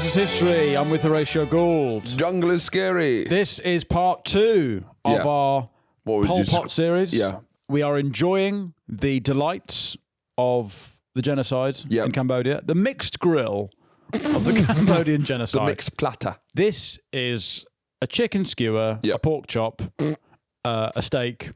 This is History. I'm with Horatio Gould. Jungle is scary. This is part 2 of our Pol Pot series. Yeah. We are enjoying the delights of the genocide in Cambodia. The mixed grill of the Cambodian genocide. The mixed platter. This is a chicken skewer, a pork chop, a steak,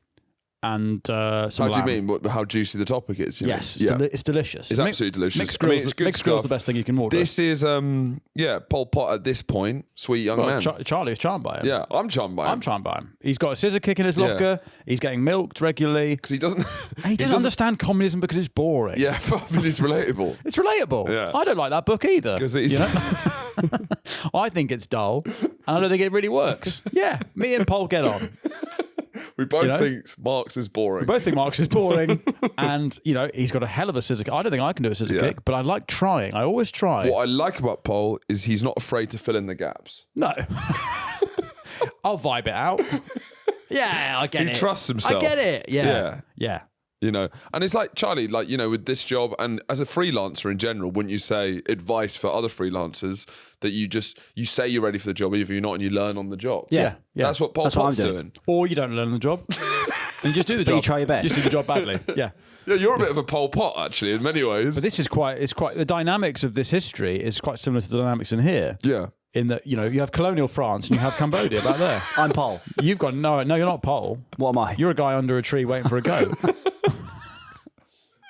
and some How lamb. do you mean? How juicy the topic is? Yes, it's delicious. It's absolutely delicious. Mixed grill's, it's good mixed grill's the stuff. best thing you can order. This is, Pol Pot at this point. Sweet young man. Charlie is charmed by him. Yeah, I'm charmed by him. I'm charmed by him. He's got a scissor kick in his locker. He's getting milked regularly. Because he doesn't... And he doesn't understand communism because it's boring. Yeah, I mean, it's relatable. It's relatable. Yeah. I don't like that book either. Because it's... You know? I think it's dull, and I don't think it really works. Yeah, me and Pol get on. We both think Marx is boring. We both think Marx is boring, and he's got a hell of a scissor kick. I don't think I can do a scissor kick, but I like trying. I always try. What I like about Pol is he's not afraid to fill in the gaps. No, I'll vibe it out. Yeah, I get it. He trusts himself. I get it. Yeah. And it's like, Charlie, with this job and as a freelancer in general, wouldn't you say advice for other freelancers that you say you're ready for the job, even if you're not, and you learn on the job? Yeah. That's what Pol Pot's doing. Or you don't learn on the job and you just do the job. You try your best. You just do the job badly. Yeah. Yeah, you're a bit of a Pol Pot, actually, in many ways. But this is quite the dynamics of this history is quite similar to the dynamics in here. Yeah. In that, you have colonial France and you have Cambodia back there. I'm Pol. You've got no, you're not Pol. What am I? You're a guy under a tree waiting for a goat.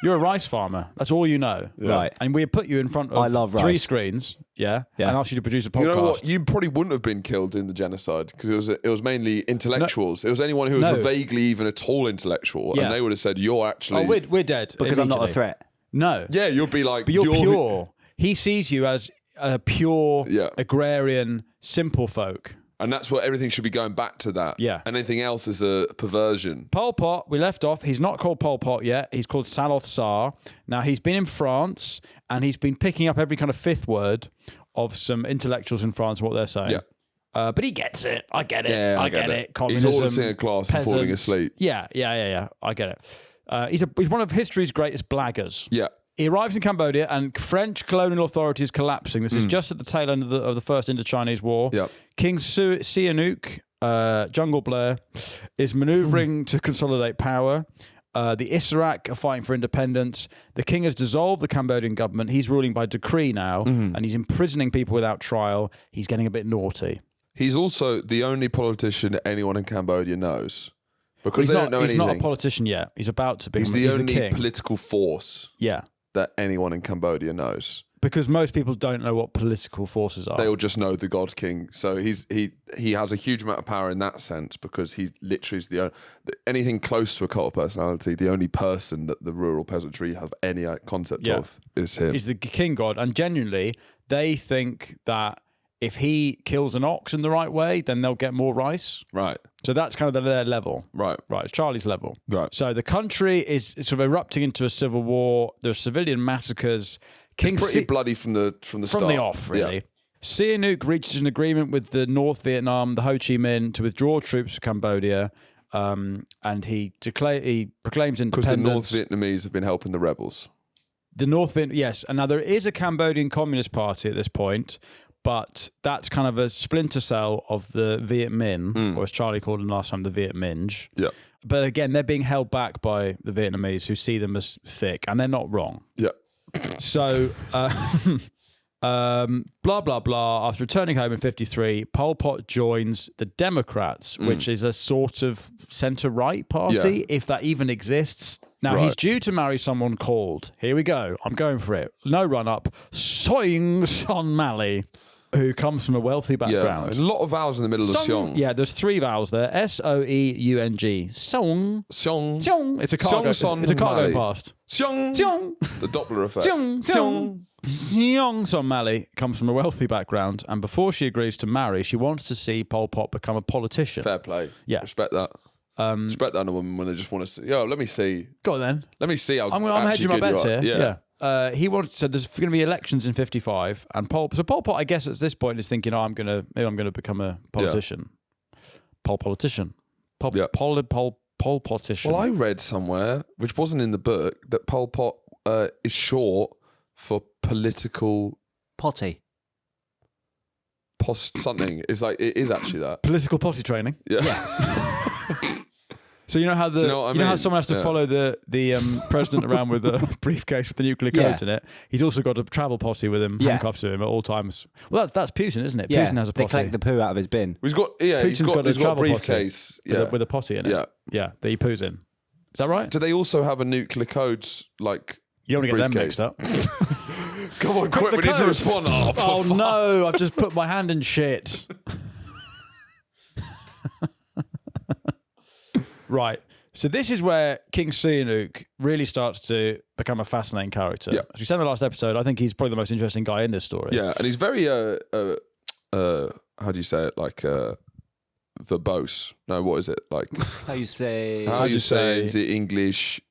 You're a rice farmer. That's all you know. Yeah. Right. And we put you in front I love of 3 rice. screens, and asked you to produce a podcast. You know what? You probably wouldn't have been killed in the genocide because it was mainly intellectuals. It was anyone who was vaguely even at all intellectual, and they would have said, "You're actually we're dead because I'm not a threat." No. Yeah, you'd be like, but you're pure. He sees you as a pure agrarian, simple folk. And that's what everything should be going back to that. Yeah. And anything else is a perversion. Pol Pot, we left off. He's not called Pol Pot yet. He's called Saloth Sar. Now, he's been in France and he's been picking up every kind of 5th word of some intellectuals in France, what they're saying. Yeah. But he gets it. I get it. Yeah, I get it. Communism, he's auditing a class and falling asleep. Yeah. I get it. He's one of history's greatest blaggers. Yeah. He arrives in Cambodia and French colonial authority is collapsing. This is just at the tail end of the First Indochinese War. Yep. King Sihanouk, Jungle Blair, is manoeuvring to consolidate power. The Isarak are fighting for independence. The king has dissolved the Cambodian government. He's ruling by decree now, and he's imprisoning people without trial. He's getting a bit naughty. He's also the only politician anyone in Cambodia knows. Because they don't know anything. He's not a politician yet. He's about to be. He's the only political force. Yeah. That anyone in Cambodia knows. Because most people don't know what political forces are. They all just know the God King. So he has a huge amount of power in that sense because he literally is anything close to a cult of personality, the only person that the rural peasantry have any concept of is him. He's the king god. And genuinely, they think that if he kills an ox in the right way, then they'll get more rice. Right. So that's kind of their level. Right. It's Charlie's level. Right. So the country is sort of erupting into a civil war. There's civilian massacres. It's pretty bloody from the start. From the off, really. Yeah. Sihanouk reaches an agreement with the North Vietnam, the Ho Chi Minh, to withdraw troops from Cambodia. And he proclaims independence. Because the North Vietnamese have been helping the rebels. The North Vietnam, yes. And now there is a Cambodian Communist Party at this point, but that's kind of a splinter cell of the Viet Minh, or as Charlie called them last time, the Viet Minh. Yeah. But again, they're being held back by the Vietnamese who see them as thick, and they're not wrong. Yeah. So, blah, blah, blah. After returning home in 1953, Pol Pot joins the Democrats, which is a sort of centre-right party, if that even exists. Now, he's due to marry someone called, here we go, I'm going for it, no run-up, Soing Son Mali, who comes from a wealthy background. Yeah, a lot of vowels in the middle of Seong. Yeah, there's 3 vowels there, S-O-E-U-N-G. Seong. Seong. Seong. It's a cargo, it's a cargo past. Seong. Seong. The Doppler effect. Seong. Seong. Seong Son Mali comes from a wealthy background, and before she agrees to marry, she wants to see Pol Pot become a politician. Fair play. Yeah. Respect that. Respect that in a woman when they just want to see, let me see. Go on then. Let me see how I'm hedging my bets here. Yeah. He wanted, so there's going to be elections in 1955, and Pol Pot, I guess at this point is thinking, maybe I'm going to become a politician. Politician. Pol politician. Well, I read somewhere, which wasn't in the book, that Pol Pot is short for political... Potty. something. It's like it is actually that. Political potty training. Yeah. So you know how you know what I mean? how someone has to follow the president around with a briefcase with the nuclear codes in it. He's also got a travel potty with him, handcuffed to him at all times. Well, that's Putin, isn't it? Yeah, Putin has a potty. They collect the poo out of his bin. He's got Putin's got a briefcase with a potty in it. Yeah, that he poos in. Is that right? Do they also have a nuclear codes like? You don't want to get them mixed up. Come on, quick! We need to respond. Oh no! I've just put my hand in shit. Right. So this is where King Sihanouk really starts to become a fascinating character. Yeah. As we said in the last episode, I think he's probably the most interesting guy in this story. Yeah, and he's very how do you say it? Like verbose. No, what is it? Like How you say the English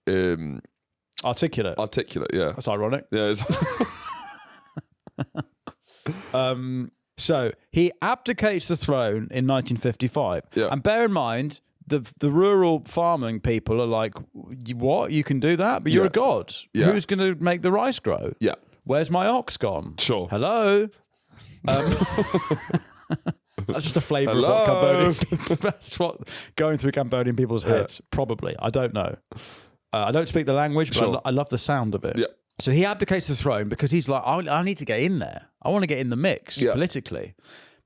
Articulate. articulate, yeah. That's ironic. Yeah. So he abdicates the throne in 1955. Yeah. And bear in mind, the rural farming people are like, what? You can do that? But you're a god. Yeah. Who's going to make the rice grow? Yeah. Where's my ox gone? Sure. Hello? That's just a flavour of what Cambodian. That's what going through Cambodian people's heads. Probably. I don't know. I don't speak the language, but I love the sound of it. Yeah. So he abdicates the throne because he's like, I need to get in there. I want to get in the mix politically.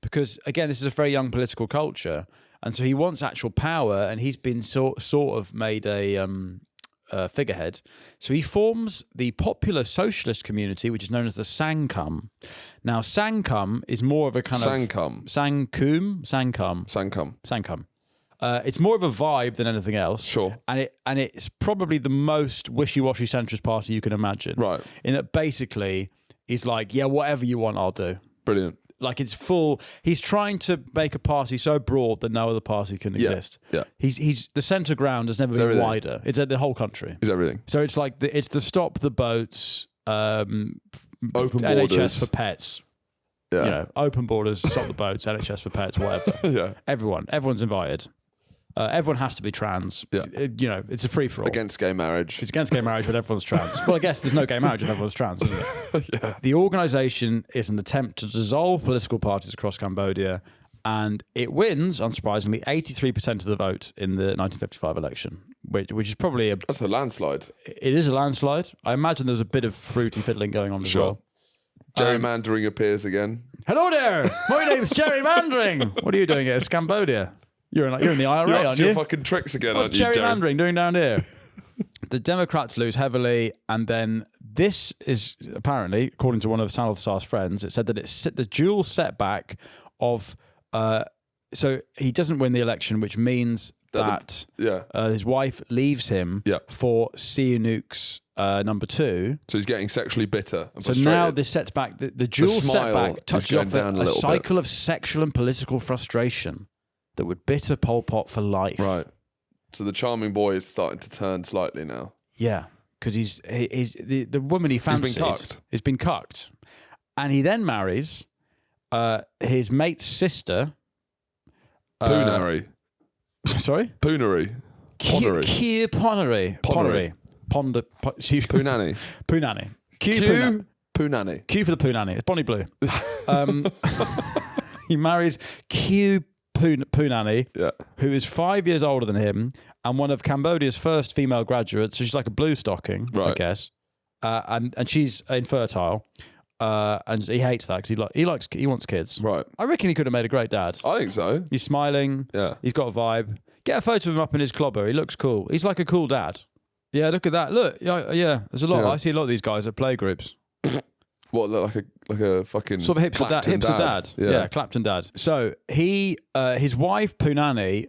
Because, again, this is a very young political culture. And so he wants actual power, and he's been sort of made a figurehead. So he forms the popular socialist community, which is known as the Sangkum. Now, Sangkum is more of a kind of... Sangkum. It's more of a vibe than anything else. Sure. And it's probably the most wishy-washy centrist party you can imagine. Right. In that basically, he's like, yeah, whatever you want, I'll do. Brilliant. Like it's full. He's trying to make a party so broad that no other party can exist. Yeah. He's the centre ground has never been wider. It's at the whole country. It's everything. So it's like it's the stop the boats, open NHS borders for pets. Yeah. You know, open borders, stop the boats, NHS for pets, whatever. Yeah. Everyone's invited. Everyone has to be trans. Yeah. You know, it's a free for all. Against gay marriage. It's against gay marriage, but everyone's trans. Well, I guess there's no gay marriage if everyone's trans, isn't it? Yeah. The organisation is an attempt to dissolve political parties across Cambodia, and it wins, unsurprisingly, 83% of the vote in the 1955 election, which is probably That's a landslide. It is a landslide. I imagine there was a bit of fruity fiddling going on as well. Gerrymandering appears again. Hello there. My name's gerrymandering. What are you doing here? It's Cambodia. You're in the IRA, You're aren't you? Your fucking tricks again, What's aren't you, gerrymandering doing down here? The Democrats lose heavily, and then this is apparently, according to one of Salazar's friends, it said that it's the dual setback of. So he doesn't win the election, which means that his wife leaves him for Sihanouk's number 2. So he's getting sexually bitter. So now this sets back the dual setback touches off a cycle of sexual and political frustration that would bitter Pol Pot for life. Right. So the charming boy is starting to turn slightly now. Yeah, because he's the woman he fancied has been cucked. And he then marries his mate's sister. Poonary. Sorry? Poonery. Q Ponery. Ponery. Poonanny. Poonanny. Q Poonanny. Q for the Poonanny. It's Bonnie Blue. He marries Q Poonanny, who is 5 years older than him and one of Cambodia's first female graduates. So she's like a blue stocking, I guess. And she's infertile. And he hates that because he wants kids. Right. I reckon he could have made a great dad. I think so. He's smiling. Yeah. He's got a vibe. Get a photo of him up in his clobber. He looks cool. He's like a cool dad. Yeah, look at that. Look, yeah. There's a lot. I see a lot of these guys at play groups. What, like a fucking sort of hipster dad. Yeah, Clapton dad. So his wife Poonanny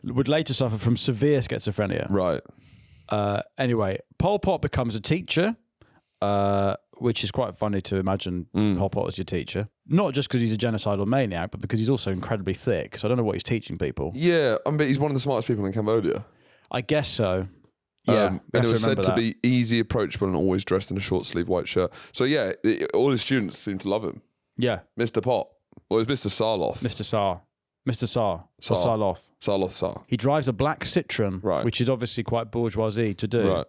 would later suffer from severe schizophrenia. Right. Anyway, Pol Pot becomes a teacher, which is quite funny to imagine Pol Pot as your teacher. Not just because he's a genocidal maniac, but because he's also incredibly thick. So I don't know what he's teaching people. Yeah, I mean, he's one of the smartest people in Cambodia. I guess so. Yeah, and it was said to be easy, approachable, and always dressed in a short sleeve white shirt. So yeah, all his students seem to love him. Yeah, Mr. Pot, or it's Mr. Sarloth. Mr. Sarloth. Sarloth Sar. He drives a black Citroen, which is obviously quite bourgeoisie to do.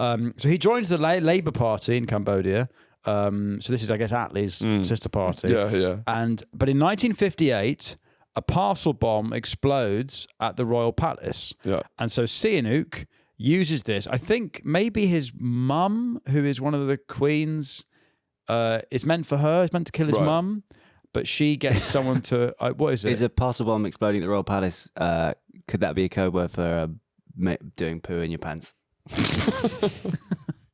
Right. So he joins the Labour Party in Cambodia, So this is, I guess, Attlee's sister party. Yeah. But in 1958, a parcel bomb explodes at the Royal Palace. Yeah. And so Sihanouk uses this. I think maybe his mum, who is one of the queens, it's meant for her. It's meant to kill his mum. But she gets someone to... what is it? Is a parcel bomb exploding at the Royal Palace? Could that be a code word for doing poo in your pants?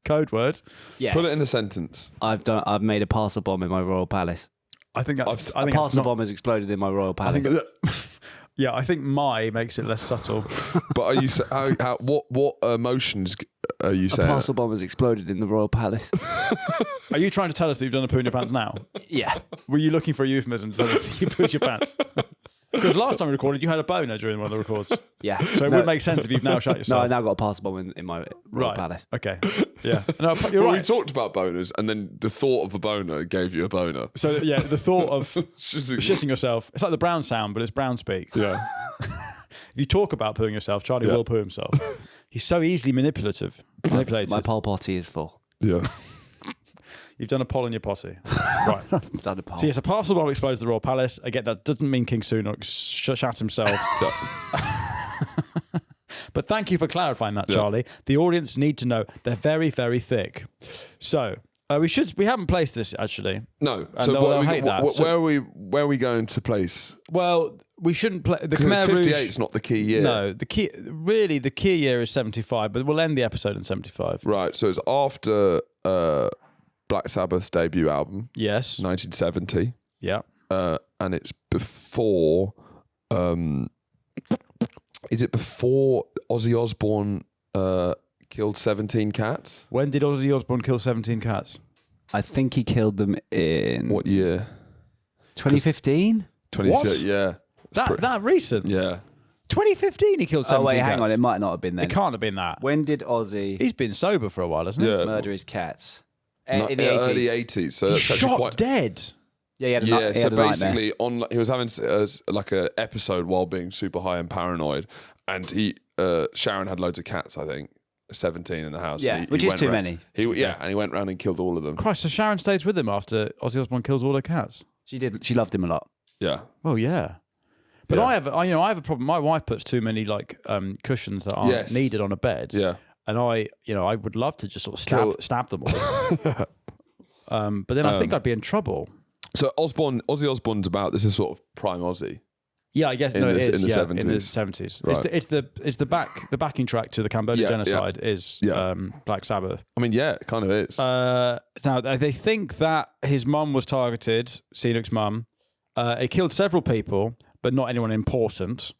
Code word? Yes. Put it in a sentence. I've made a parcel bomb in my Royal Palace. I think that's... A parcel bomb has exploded in my Royal Palace. Yeah, I think my makes it less subtle. But are you what emotions are you saying? A parcel bomb has exploded in the Royal Palace. Are you trying to tell us that you've done a poo in your pants now? Yeah. Were you looking for a euphemism to tell us that you pooed your pants? Because last time we recorded, you had a boner during one of the records. Yeah. So it would make sense if you've now shut yourself. No, I now got a parcel bomb in my Royal Palace. Okay. Yeah. No, you're Well, right. we talked about boners, and then the thought of a boner gave you a boner. So yeah, the thought of shitting yourself, it's like the Brown sound, but it's Brown speak. Yeah. If you talk about pooing yourself, Charlie will poo himself. He's so easily manipulated. My Pol Potty is full. Yeah. You've done a poll in your potty. Right. I've done a Pol. So yes, a parcel bomb explodes at the Royal Palace. Again, that doesn't mean King Sihanouk shot himself. But thank you for clarifying that, Charlie. The audience need to know they're very, very thick. So we haven't placed this actually. No. And So they'll hate that. where are we going to place? Well, we shouldn't play the 'Cause Khmer Rouge. 58 is not the key year. No, the key year is 75, but we'll end the episode in 75. Right. So it's after Black Sabbath's debut album, Yes. 1970, Yeah. and it's before. Is it before Ozzy Osbourne killed 17 cats? When did Ozzy Osbourne kill 17 cats? I think he killed them in What year? 2015. 26. Yeah. That recent? Yeah. 2015 he killed 17 Oh wait, cats. hang on, it might not have been then. It can't have been that. When did Ozzy He's been sober for a while, hasn't he? Yeah. murder his cats? No, In the 80s. early 80s. So He's that's actually shot quite. dead. Yeah, he had a, Yeah, he so had a nightmare. basically, he was having like an episode while being super high and paranoid, and Sharon had loads of cats. I think 17 in the house. Yeah, and which is went too round- many. And he went round and killed all of them. Christ, so Sharon stays with him after Ozzy Osbourne kills all her cats. She did. She loved him a lot. Yeah, Well, yeah. But Yeah. I have a problem. My wife puts too many cushions that aren't Yes. needed on a bed. yeah. And I would love to just sort of stab them all. But then I think I'd be in trouble. So Ozzy Osbourne's about this is sort of prime Ozzy. Yeah, I guess In it the- is. in the yeah, 70s. In the 70s. Right. It's the backing track to the Cambodia Yeah, genocide is Yeah. Black Sabbath. I mean, yeah, it kind of is. Now they think that his mum was targeted, Sihanouk's mum. It killed several people, but not anyone important.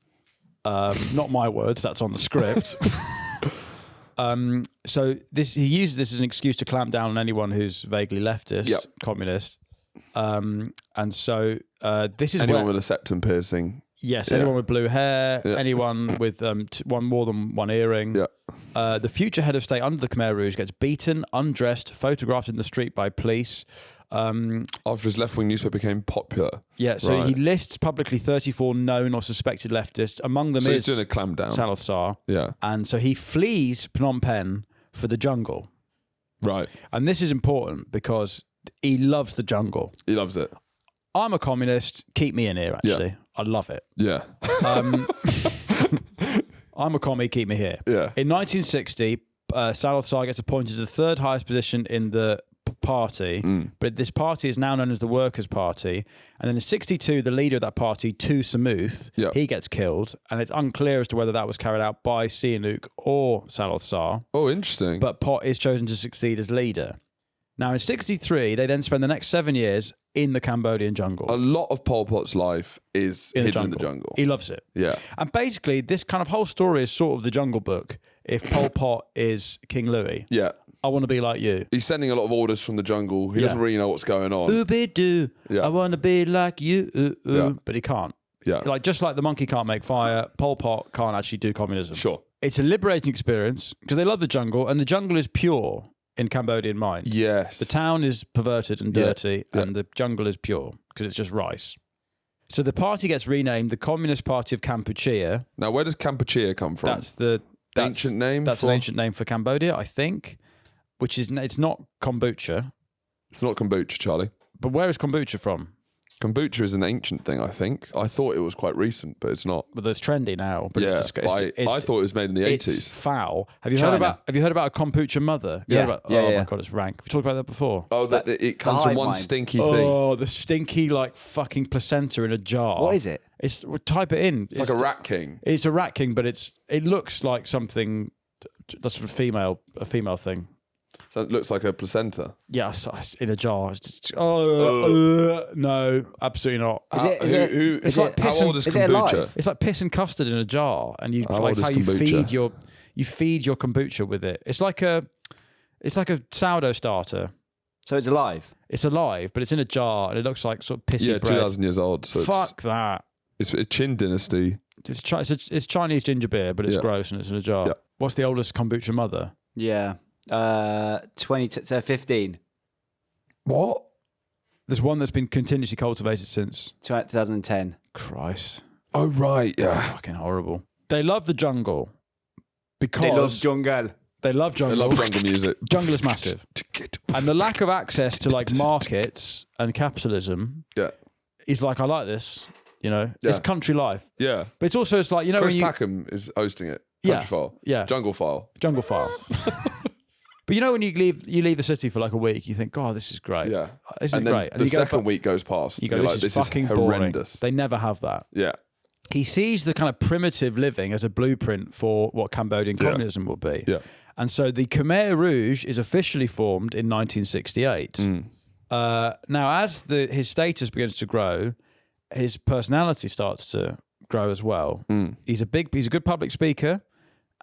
Not my words. That's on the script. So he uses this as an excuse to clamp down on anyone who's vaguely leftist, Yep. communist. And so this is Anyone where, with a septum piercing. yes, Yeah. anyone with blue hair, Yeah. anyone with more than one earring. Yeah. The future head of state under the Khmer Rouge gets beaten, undressed, photographed in the street by police. After his left-wing newspaper became popular. Yeah, so Right. he lists publicly 34 known or suspected leftists. Among them So is he's doing a clamp down. Salazar. Yeah. And so he flees Phnom Penh for the jungle. Right. And this is important because he loves the jungle. He loves it. I'm a communist. Keep me in here, actually. I love it. Yeah. I'm a commie. Keep me here. Yeah. In 1960, Salazar gets appointed to the third highest position in the party, but this party is now known as the Workers' Party. And then in 62, the leader of that party, Tu Samuth, he gets killed, and it's unclear as to whether that was carried out by Sihanouk or Salazar. Oh, interesting. But Pot is chosen to succeed as leader. Now in 63, they then spend the next 7 years in the Cambodian jungle. a lot of Pol Pot's life is hidden in the jungle. He loves it. Yeah. And basically, this kind of whole story is sort of the Jungle Book. If Pol Pot is King Louis, Yeah. I want to be like you. He's sending a lot of orders from the jungle. He doesn't really know what's going on. Ooby-doo, Yeah. I want to be like you. Yeah. But he can't. Yeah. Like, just like the monkey can't make fire, Pol Pot can't actually do communism. Sure. It's a liberating experience because they love the jungle, and the jungle is pure in Cambodian mind. Yes. The town is perverted and Yeah. dirty, Yeah. and the jungle is pure because it's just rice. So the party gets renamed the Communist Party of Kampuchea. Now, where does Kampuchea come from? That's the ancient name. That's for... an ancient name for Cambodia, I think. Which is, it's not kombucha. It's not kombucha, Charlie. But where is kombucha from? Kombucha is an ancient thing, I think. I thought it was quite recent, but it's not. But it's trendy now. But Yeah, it's I thought it was made in the It's 80s. foul. Have you China. heard about a kombucha mother? Have you Yeah. heard about, Yeah, oh yeah. my god, it's rank. We talked about that before. Oh, that it comes from hive one mind. stinky thing. Oh, the stinky like fucking placenta in a jar. What is it? It's type it in. It's like a rat king. It's a rat king, but it looks like something that's a female thing. So it looks like a placenta. Yes, in a jar. It's just, no, absolutely not. Is it- How old is is it kombucha? alive? It's like piss and custard in a jar, and you How like old is how you kombucha? feed your kombucha with it. It's like a sourdough starter. So it's alive. It's alive, but it's in a jar, and it looks like sort of pissy Yeah, bread. 2,000 years old. So Fuck that. it's a Qin dynasty. It's Chinese ginger beer, but it's Yeah. gross and it's in a jar. Yeah. What's the oldest kombucha mother? Yeah. 15. What? There's one that's been continuously cultivated since. 2010. Christ. Oh, right. Yeah. Fucking horrible. They love the jungle because They love jungle. they love I jungle. love jungle music. Jungle is massive. And the lack of access to like markets and capitalism Yeah. is like, I like this, you know, Yeah. it's country life. Yeah. But it's also, it's like, you know, Chris when you, Packham is hosting it. Yeah. Country File. Yeah. Jungle File. jungle file. But you know, when you leave the city for like a week, you think, God, this is great. Yeah. This is And then great. And the you go, second week goes past. you go, and you're this like, is fucking horrendous. boring. They never have that. Yeah. He sees the kind of primitive living as a blueprint for what Cambodian communism will be. Yeah. And so the Khmer Rouge is officially formed in 1968. Now, as his status begins to grow, his personality starts to grow as well. He's a good public speaker,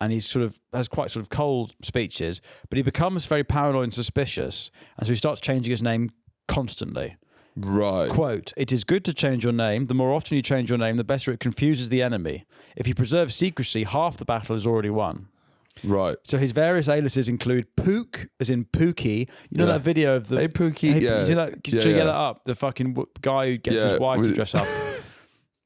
and he's has quite sort of cold speeches, but he becomes very paranoid and suspicious, and so he starts changing his name constantly. Right. Quote, "It is good to change your name. The more often you change your name, the better it confuses the enemy. If you preserve secrecy, half the battle is already won." Right. So his various aliases include Pook, as in Pookie. You know Yeah. that video of the... Hey, Pookie. Hey, Yeah. you see that? Yeah, Should you yeah. get that up? The fucking guy who gets Yeah, his wife to with- dress up.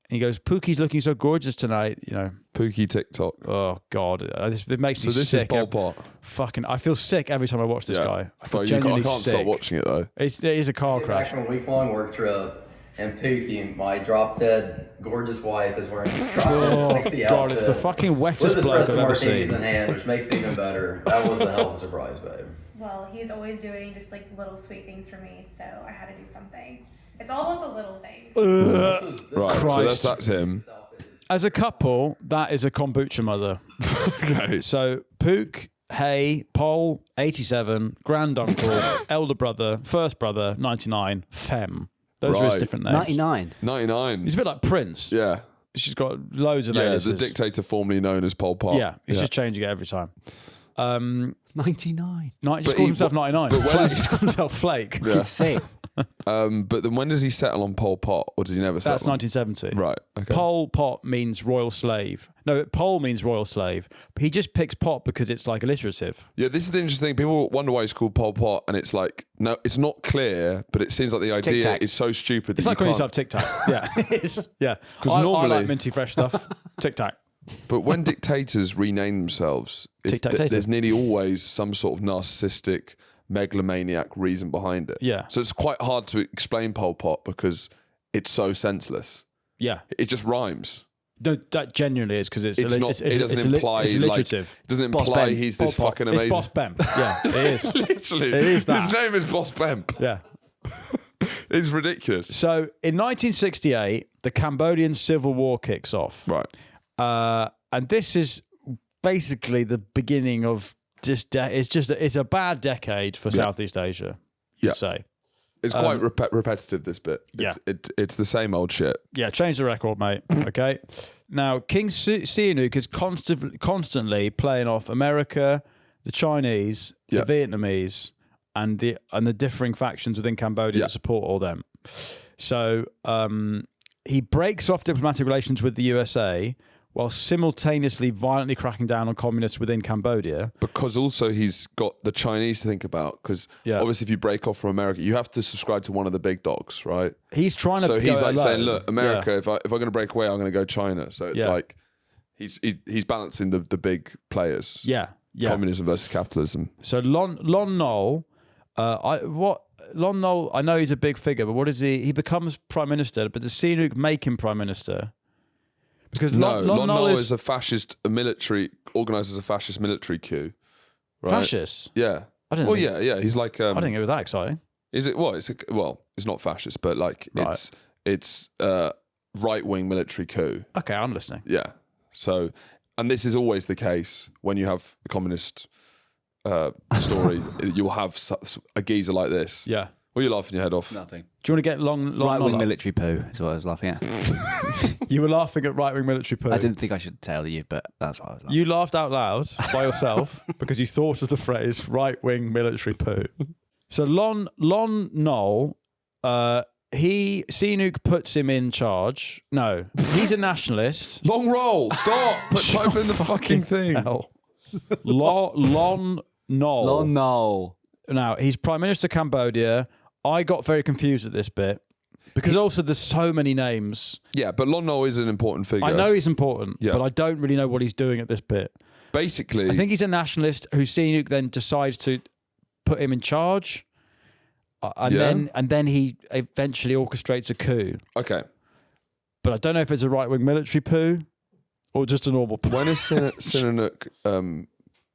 And he goes, "Pookie's looking so gorgeous tonight." You know, Pookie TikTok. oh God. It makes So me this sick. is Pol Pot. Fucking, I feel sick every time I watch this guy. I feel But I genuinely can't sick. stop watching it though. It is a car Back crash. from a week-long work trip, and Pookie, my drop-dead gorgeous wife, is wearing this Oh sexy God, outfit it's the fucking with wettest bloke espresso I've ever martinis seen. in hand, which makes it even better. That was a hell of a surprise, babe. Well, he's always doing just like little sweet things for me, so I had to do something. It's all about the little things. Right. So Christ. that's him. As a couple, that is a kombucha mother. Okay. So Pook, Hey, Pol, 87, granduncle, elder brother, first brother, 99, Fem. Those are his Right. different names. 99. 99. He's a bit like Prince. Yeah. She's got loads of Yeah. aliases. The dictator formerly known as Pol Pot. Yeah, he's just changing it every time. 99. He just But calls himself 99. but when Flake. is- He calls himself Flake. Yeah. Insane. But then when does he settle on Pol Pot, or does he never settle? That's 1970. Right. Okay. Pol Pot means royal slave. No, Pol means royal slave. He just picks pot because it's like alliterative. Yeah, this is the interesting thing. People wonder why it's called Pol Pot, and it's like, no, it's not clear, but it seems like the idea Tic-tac. is so stupid. It's that like you calling can't- yourself Tic Tac. Yeah, it is. Yeah, 'Cause I normally- like minty fresh stuff. Tic Tac. But when dictators rename themselves, Tic-tac-tater. there's nearly always some sort of narcissistic, megalomaniac reason behind it. Yeah. So it's quite hard to explain Pol Pot because it's so senseless. Yeah. It just rhymes. No, that genuinely is because It doesn't imply it's like, alliterative. it doesn't Boss imply Bemp. he's this Pol Pot. fucking amazing. It's Boss Bemp. Yeah, it is. Literally, It is that. His name is Boss Bemp. Yeah. It's ridiculous. So in 1968, the Cambodian Civil War kicks off. Right. And this is basically the beginning of it's a bad decade for Southeast Asia, you'd Yeah. say. It's quite repetitive, this bit. Yeah. It's the same old shit. Yeah, change the record, mate. Okay. Now, King Sihanouk is constantly playing off America, the Chinese, Yeah. the Vietnamese, and the differing factions within Cambodia Yeah. that support all them. So he breaks off diplomatic relations with the USA while simultaneously violently cracking down on communists within Cambodia. Because also he's got the Chinese to think about. Because Yeah. obviously, if you break off from America, you have to subscribe to one of the big dogs, right? He's trying to So go he's like alone. saying, "Look, America, Yeah. if I'm going to break away, I'm going to go China." So it's Yeah. like he's balancing the big players. Yeah. Communism versus capitalism. So Lon Nol, Lon Nol, I know he's a big figure, but what is he? He becomes prime minister, but does Sihanouk make him prime minister? Because Lon Nol Nol is is a fascist military, organises a fascist military coup. Right? fascist. Yeah. I didn't. Well, think, yeah. He's like. I didn't think it was that exciting. Is it? Well, it's not fascist, but like Right. it's right-wing military coup. Okay, I'm listening. Yeah. So, and this is always the case when you have a communist story. You'll have a geezer like this. Yeah. What are you laughing your head off? Nothing. Do you want to get Lon Right-wing Nol? military poo is what I was laughing at. You were laughing at right-wing military poo. I didn't think I should tell you, but that's what I was laughing. You laughed out loud by yourself because you thought of the phrase right-wing military poo. So Lon Nol, Sihanouk puts him in charge. No, he's a nationalist. Long roll. Stop. Type in the fucking thing. Hell. Lon Nol. Lon Nol. Now, he's Prime Minister of Cambodia. I got very confused at this bit because also there's so many names. Yeah, but Lon Nol is an important figure. I know he's important, Yeah. but I don't really know what he's doing at this bit. Basically, I think he's a nationalist who Sihanouk then decides to put him in charge. And then he eventually orchestrates a coup. okay. But I don't know if it's a right-wing military poo or just a normal poo. When has Sihanouk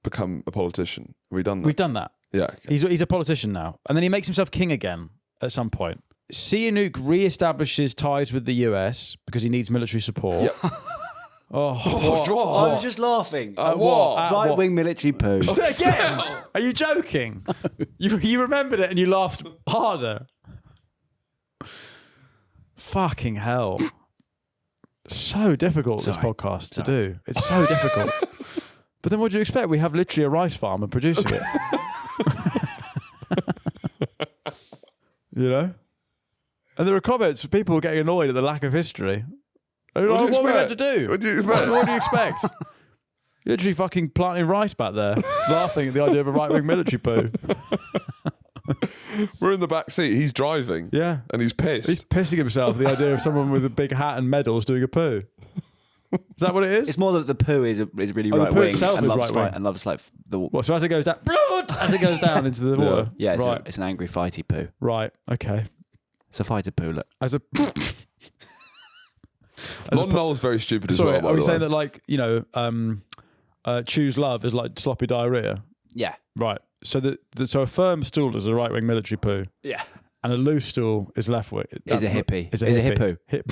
become a politician? Have we done that? We've done that. Yeah. Okay. He's a politician now. And then he makes himself king again at some point. Sihanouk reestablishes ties with the US because he needs military support. Yep. Oh, What? I was just laughing. What? Right-wing military poo. Again? Are you joking? You remembered it and you laughed harder. Fucking hell. So difficult, this podcast to do. It's so difficult. But then what do you expect? We have literally a rice farmer producing it. You know? And there are comments for people getting annoyed at the lack of history. What are we meant to do? What do you expect? What do you expect? You're literally fucking planting rice back there, laughing at the idea of a right-wing military poo. We're in the back seat. He's driving. Yeah. And he's pissed. He's pissing himself at the idea of someone with a big hat and medals doing a poo. Is that what it is? It's more that the poo is really Oh, the right poo wing itself and is loves right-wing. and loves like the Well, so as it goes down, blood! As it goes down into the water. yeah. It's, right. it's an angry fighty poo. Right. Okay. It's a fighter poo. Look. As a Lon Nol's very stupid as sorry, well, by are we the saying way. that like choose love is like sloppy diarrhea? Yeah. Right. So so a firm stool is a right wing military poo, Yeah. and a loose stool is left wing. Is a hippie. Is a Is a hippie. hippo. Hip.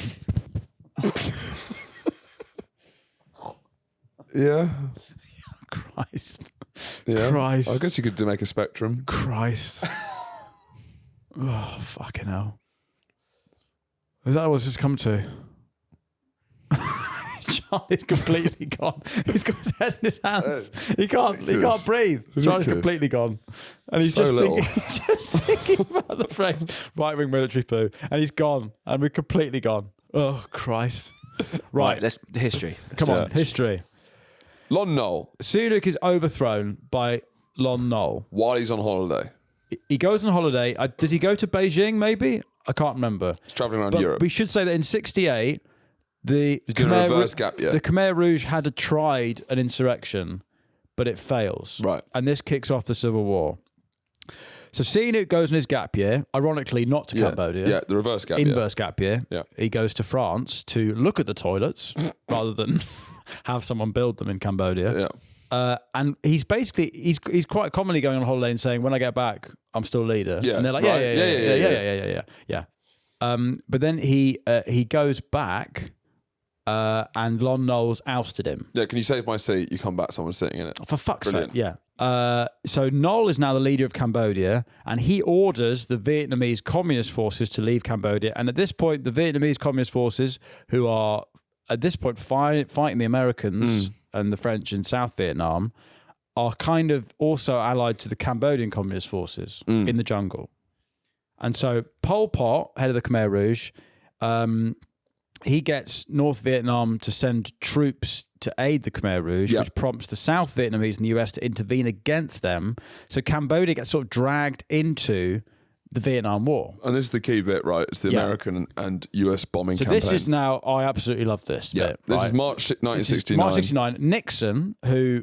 Yeah. Christ. Yeah. Christ. I guess you could make a spectrum. Christ. Oh, fucking hell. Is that what's just come to? Charlie's completely gone. He's got his head in his hands. He can't breathe. Charlie's completely gone. And he's So just little. thinking about the phrase right wing military poo. And he's gone. And we're completely gone. Oh, Christ. Right. Let's history. Come on. History. Lon Nol, Sihanouk is overthrown by Lon Nol. while he's on holiday, He goes on holiday. Did he go to Beijing, maybe? I can't remember. he's traveling around But Europe. we should say that in 1968, the doing a reverse gap year. the Khmer Rouge had tried an insurrection, but it fails. Right. And this kicks off the Civil War. So Sihanouk goes on his gap year, ironically not to Cambodia. Yeah, the reverse gap year. Inverse gap year. Yeah. He goes to France to look at the toilets rather than have someone build them in Cambodia. Yeah. And he's basically he's quite commonly going on holiday and saying, when I get back, I'm still leader. Yeah, And they're like, right. yeah. But then he goes back, and Lon Nol's ousted him. Yeah, can you save my seat? You come back, someone's sitting in it. For fuck's Brilliant. sake, yeah. So Nol is now the leader of Cambodia, and he orders the Vietnamese communist forces to leave Cambodia. And at this point, the Vietnamese communist forces, who are at this point fighting the Americans and the French in South Vietnam, are kind of also allied to the Cambodian communist forces in the jungle. And so Pol Pot, head of the Khmer Rouge, he gets North Vietnam to send troops to aid the Khmer Rouge, Yep. which prompts the South Vietnamese and the US to intervene against them. So Cambodia gets sort of dragged into the Vietnam War. And this is the key bit, right? It's the American and US bombing campaign. This is now, I absolutely love this bit. This right? is March 1969. March 69. Nixon, who,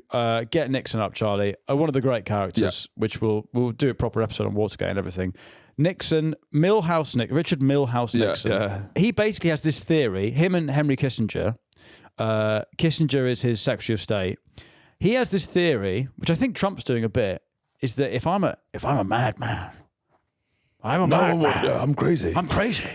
get Nixon up, Charlie, one of the great characters, which we'll do a proper episode on Watergate and everything. Nixon, Richard Milhouse Nixon. He basically has this theory, him and Henry Kissinger. Kissinger is his Secretary of State. He has this theory, which I think Trump's doing a bit, is that if I'm a madman, I'm crazy. I'm crazy.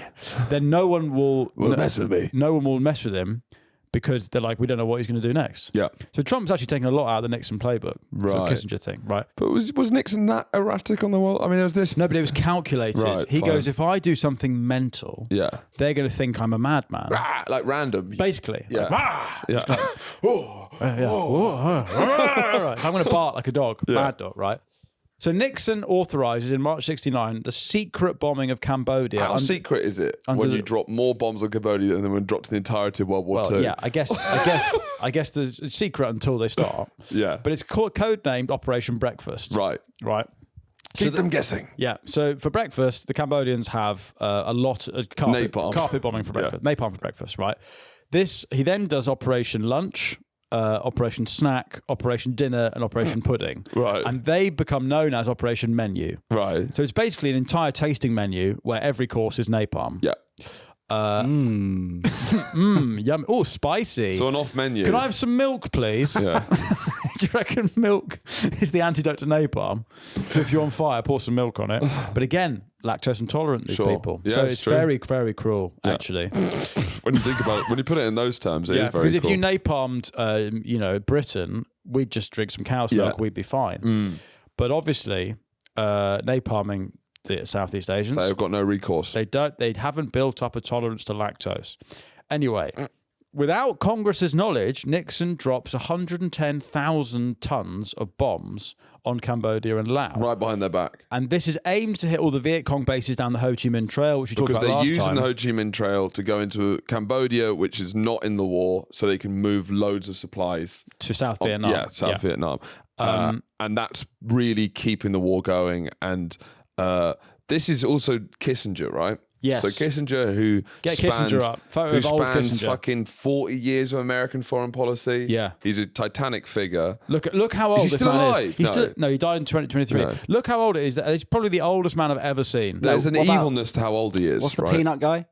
Then no one will mess with me. No one will mess with him because they're like, we don't know what he's going to do next. Yeah. So Trump's actually taking a lot out of the Nixon playbook. Right. Sort of Kissinger thing, right? But was Nixon that erratic on the wall? I mean, there was this. No, but it was calculated. Right, he fine. goes, if I do something mental, they're going to think I'm a madman. Like random. Basically. Yeah. Like, I'm going to bark like a dog, mad dog, right? So Nixon authorises in March 69 the secret bombing of Cambodia. How secret is it when you drop more bombs on Cambodia than when dropped in the entirety of World War II? Yeah, I guess there's secret until they start. Yeah. But it's codenamed Operation Breakfast. Right. So Keep them guessing. Yeah. So for breakfast, the Cambodians have a lot of carpet bombing for breakfast. Napalm for breakfast, right? He then does Operation Lunch, Operation Snack, Operation Dinner, and Operation Pudding. Right. And they become known as Operation Menu. Right. So it's basically an entire tasting menu where every course is napalm. Yeah. Yum. Oh, spicy. So an off menu. Can I have some milk, please? Yeah. Do you reckon milk is the antidote to napalm? So if you're on fire, pour some milk on it. But again, lactose intolerant, these people. Yeah, so it's true. very, very cruel, actually. When you think about it, when you put it in those terms, it is very because if cool. you napalmed, Britain, we'd just drink some cow's milk, we'd be fine. But obviously, napalming the Southeast Asians, they've got no recourse. They haven't built up a tolerance to lactose. Anyway, without Congress's knowledge, Nixon drops 110,000 tons of bombs on Cambodia and Laos. Right behind their back. And this is aimed to hit all the Viet Cong bases down the Ho Chi Minh Trail, which we talked about last time. Because they're using the Ho Chi Minh Trail to go into Cambodia, which is not in the war, so they can move loads of supplies. To South Vietnam. Yeah, South Vietnam. And that's really keeping the war going. And this is also Kissinger, right? Yes. So Kissinger, who Kissinger up. Photo of old spans Kissinger. fucking 40 years of American foreign policy. Yeah. He's a titanic figure. Look how old Is he this still man alive? is. No, he died in 2023. No. Look how old it is. He's probably the oldest man I've ever seen. There's an what about- evilness to how old he is. What's the right? peanut guy?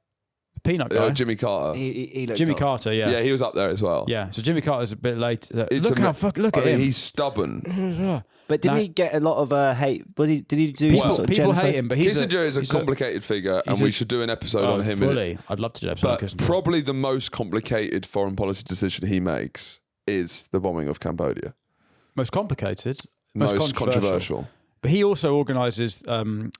Peanut guy. Jimmy Carter. He looked Jimmy old. Carter, yeah. Yeah, he was up there as well. Yeah, so Jimmy Carter's a bit late. Look I at mean, him. he's stubborn. But didn't he get a lot of hate? Did he do some sort of People genocide? hate him, but he's Kissinger is a complicated figure, and we should do an episode on him. Fully. I'd love to do an episode on But Kissinger. probably the most complicated foreign policy decision he makes is the bombing of Cambodia. Most complicated. Most controversial. But he also organises Nixon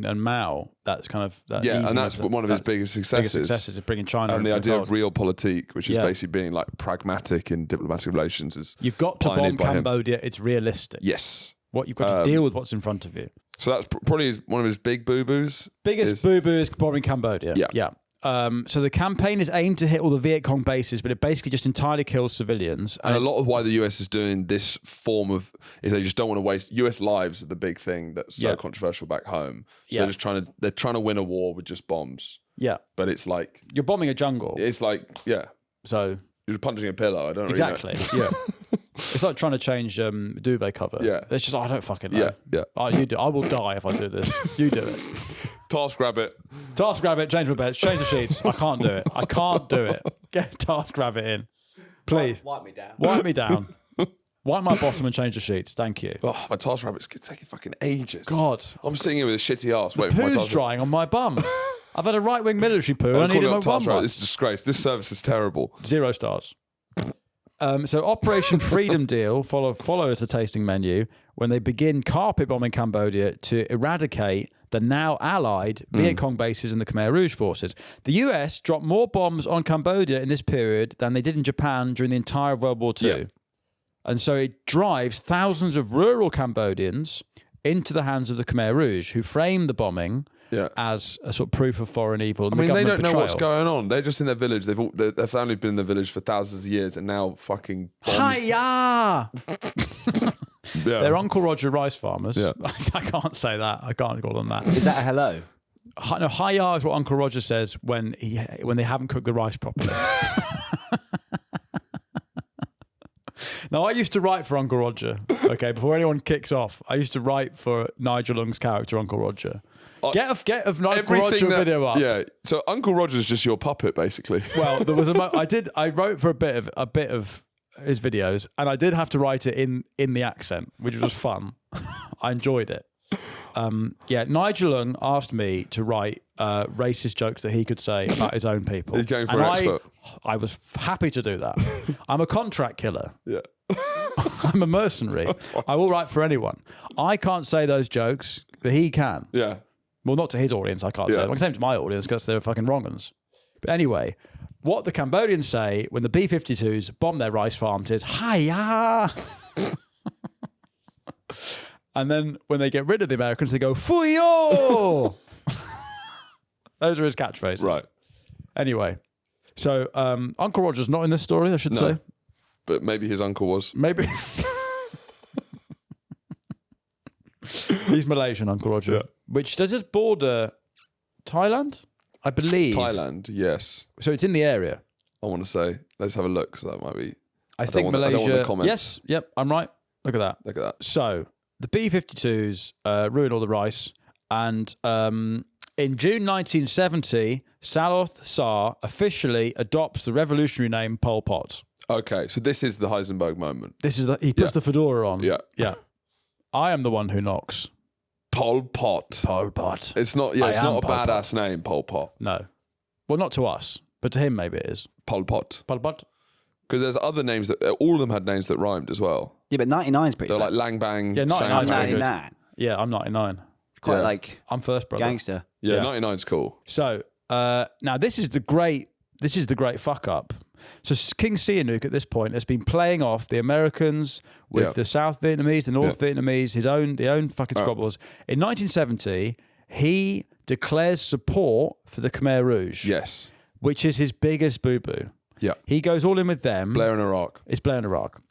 and Mao. That's kind of And that's one of his biggest successes. Of bringing China. And the into idea the of fold. realpolitik, which is basically being like pragmatic in diplomatic relations, is You've got to bomb pioneered by him. Cambodia. It's realistic. Yes. What you've got to deal with what's in front of you. So that's probably one of his big boo-boos. Biggest boo-boo is bombing Cambodia. Yeah. So the campaign is aimed to hit all the Viet Cong bases, but it basically just entirely kills civilians. And a lot of why the US is doing this form of is they just don't want to waste US lives are the big thing that's so controversial back home. So they're trying to win a war with just bombs. Yeah. But it's like You're bombing a jungle. it's like So you're punching a pillow. I don't exactly. really know. Yeah. It's like trying to change duvet cover. Yeah. It's just I don't fucking know. Yeah. You do. I will die if I do this. You do it. TaskRabbit. TaskRabbit, change my beds, change the sheets. I can't do it. I can't do it. Get TaskRabbit in. Please. Wipe me down. Wipe me down. Wipe my bottom and change the sheets. Thank you. Oh, my TaskRabbit's taking fucking ages. God. I'm sitting here with a shitty ass waiting for my Poo's TaskRabbit. drying on my bum. I've had a right-wing military poo. I I'm needed calling my up bum TaskRabbit. wiped. This is a disgrace. This service is terrible. 0 stars. So Operation Freedom Deal follows the tasting menu when they begin carpet bombing Cambodia to eradicate the now allied Viet Cong bases and the Khmer Rouge forces. The US dropped more bombs on Cambodia in this period than they did in Japan during the entire World War II. Yeah. And so it drives thousands of rural Cambodians into the hands of the Khmer Rouge, who frame the bombing as a sort of proof of foreign evil. And I mean, they don't know betrayal. what's going on. They're just in their village. Their family's been in the village for thousands of years, and now fucking bombs. Hiya! They're Uncle Roger rice farmers. Yeah. I can't say that. I can't call them that. Is that a hello? No, hi-ya is what Uncle Roger says when they haven't cooked the rice properly. Now, I used to write for Uncle Roger, okay, before anyone kicks off. I used to write for Nigel Lung's character, Uncle Roger. Get of Uncle Roger video up. Yeah, so Uncle Roger's just your puppet, basically. Well, there was I wrote for a bit of his videos, and I did have to write it in the accent, which was fun. I enjoyed it. Nigel Lung asked me to write racist jokes that he could say about his own people. He's going for an expert. I was happy to do that. I'm a contract killer. Yeah. I'm a mercenary. I will write for anyone. I can't say those jokes, but he can. Yeah. Well, not to his audience, I can't say. I can say them to my audience because they're fucking wrong uns. But anyway, what the Cambodians say when the B-52s bomb their rice farms is, hi-ya! And then when they get rid of the Americans, they go, fuyo! Those are his catchphrases. Right. Anyway, so Uncle Roger's not in this story, I should say. But maybe his uncle was. Maybe. He's Malaysian, Uncle Roger. Yeah. Which does this border Thailand? I believe. Thailand, yes. So it's in the area. I want to say, let's have a look, because that might be. I think Malaysia. I don't want the comments. Yes, yep, I'm right. Look at that. Look at that. So the B-52s ruin all the rice. And in June 1970, Saloth Sar officially adopts the revolutionary name Pol Pot. Okay, so this is the Heisenberg moment. He puts the fedora on. Yeah. Yeah. I am the one who knocks. Pol Pot. Pol Pot. It's not. Yeah, it's I am not a Pol badass name, Pol Pot. No. Well, not to us, but to him maybe it is. Pol Pot. Pol Pot. Because there's other names that all of them had names that rhymed as well. Yeah, but 99 is pretty They're bad. like Lang Bang. Yeah, 99 I'm is very good. 99. Yeah, I'm 99. Quite Yeah. like I'm first, brother. gangster. Yeah, Yeah. 99's cool. So now this is the great fuck up. So King Sihanouk at this point has been playing off the Americans with the South Vietnamese, the North Vietnamese, the own fucking squabbles. In 1970, he declares support for the Khmer Rouge. Yes. Which is his biggest boo-boo. Yeah. He goes all in with them. Blair in Iraq. It's Blair in Iraq.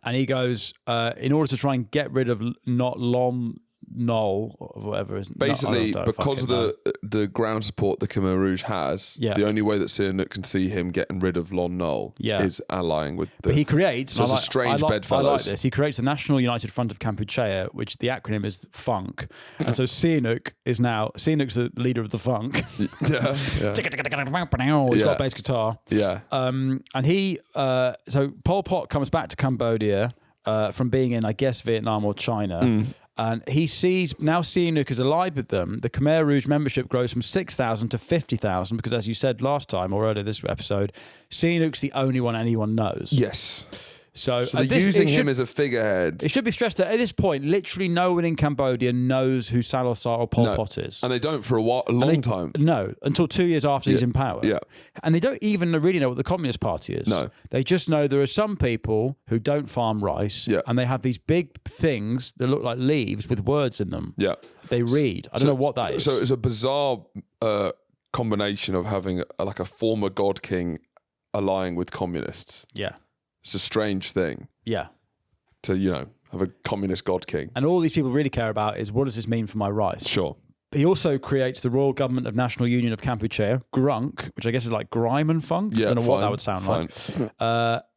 And he goes, in order to try and get rid of not Lon Nol, or whatever. Basically, because of the ground support the Khmer Rouge has, the only way that Sihanouk can see him getting rid of Lon Nol is allying with the... But he creates... So it's a strange bedfellows. I like this. He creates the National United Front of Kampuchea, which the acronym is FUNK. And so Sihanouk's the leader of the FUNK. Yeah. He's got a bass guitar. Yeah. And he... so Pol Pot comes back to Cambodia from being in, I guess, Vietnam or China. And he sees, now Sihanouk is allied with them, the Khmer Rouge membership grows from 6,000 to 50,000 because, as you said last time or earlier this episode, Sihanouk's the only one anyone knows. Yes. So they're using him as a figurehead. It should be stressed that at this point, literally no one in Cambodia knows who Saloth Sar or Pol Pot is. And they don't for a long time. No, until 2 years after he's in power. Yeah. And they don't even really know what the Communist Party is. No. They just know there are some people who don't farm rice and they have these big things that look like leaves with words in them. Yeah. They read. I don't know what that is. So it's a bizarre combination of having like a former god king allying with communists. Yeah. It's a strange thing. Yeah. To, have a communist god king. And all these people really care about is, what does this mean for my rice? Sure. He also creates the Royal Government of National Union of Kampuchea, GRUNC, which I guess is like grime and funk. Yeah, I don't know what that would sound like.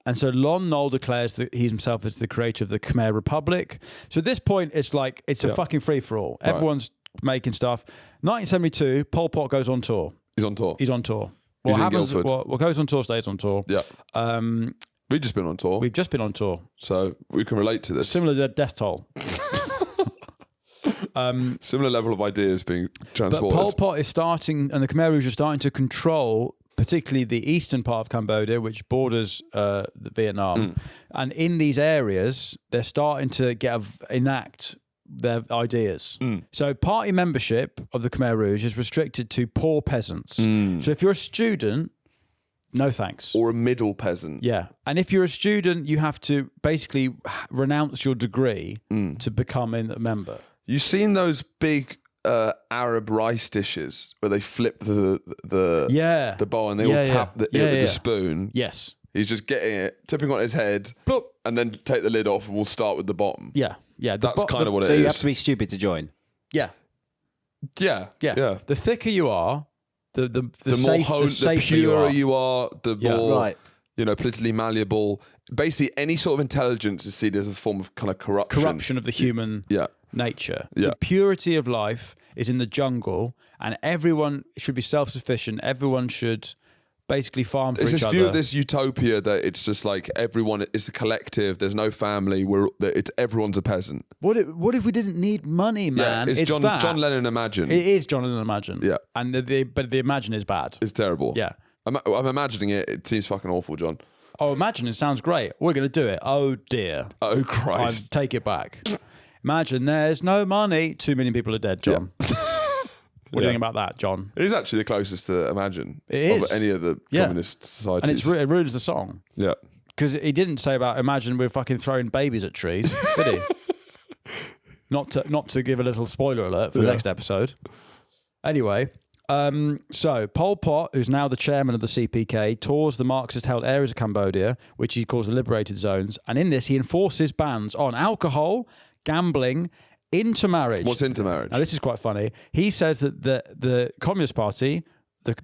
And so Lon Nol declares that he himself is the creator of the Khmer Republic. So at this point, it's like, it's a fucking free-for-all. Right. Everyone's making stuff. 1972, Pol Pot goes on tour. He's on tour. What happens? What goes on tour stays on tour. Yeah. We've just been on tour. We've just been on tour. So we can relate to this. Similar to Death Toll. Similar level of ideas being transported. But Pol Pot is starting, and the Khmer Rouge are starting to control particularly the eastern part of Cambodia, which borders the Vietnam. And in these areas, they're starting to enact their ideas. So party membership of the Khmer Rouge is restricted to poor peasants. So if you're a student, no thanks. Or a middle peasant. Yeah. And if you're a student, you have to basically renounce your degree to become a member. You've seen those big Arab rice dishes where they flip the bowl and they all tap the spoon? Yes. He's just getting it, tipping on his head, Bloop. and then take the lid off, and we'll start with the bottom. Yeah. That's kind of what it So is. you have to be stupid to join. Yeah. Yeah. The thicker you are, the more safer purer you are, the more Right. politically malleable. Basically, any sort of intelligence is seen as a form of kind of corruption of the human nature. Yeah. The purity of life is in the jungle, and everyone should be self-sufficient. Everyone should basically farm for It's each this other. view of this utopia that it's just like everyone is a collective. There's no family. Everyone's a peasant. What if we didn't need money, man? Yeah, it's John Lennon Imagine. It is John Lennon Imagine. Yeah. And but the Imagine is bad. It's terrible. Yeah. I'm imagining it. It seems fucking awful, John. Oh, Imagine, it sounds great. We're going to do it. Oh, dear. Oh, Christ. Take it back. Imagine there's no money. 2 million people are dead, John. What do you think about that, John? It is actually the closest to Imagine It of is. any of the communist societies. And it ruins the song. Yeah. Because he didn't say about Imagine we're fucking throwing babies at trees, did he? Not to give a little spoiler alert for the next episode. Anyway, so Pol Pot, who's now the chairman of the CPK, tours the Marxist-held areas of Cambodia, which he calls the liberated zones. And in this, he enforces bans on alcohol, gambling, intermarriage. What's intermarriage? Now, this is quite funny. He says that the Communist Party,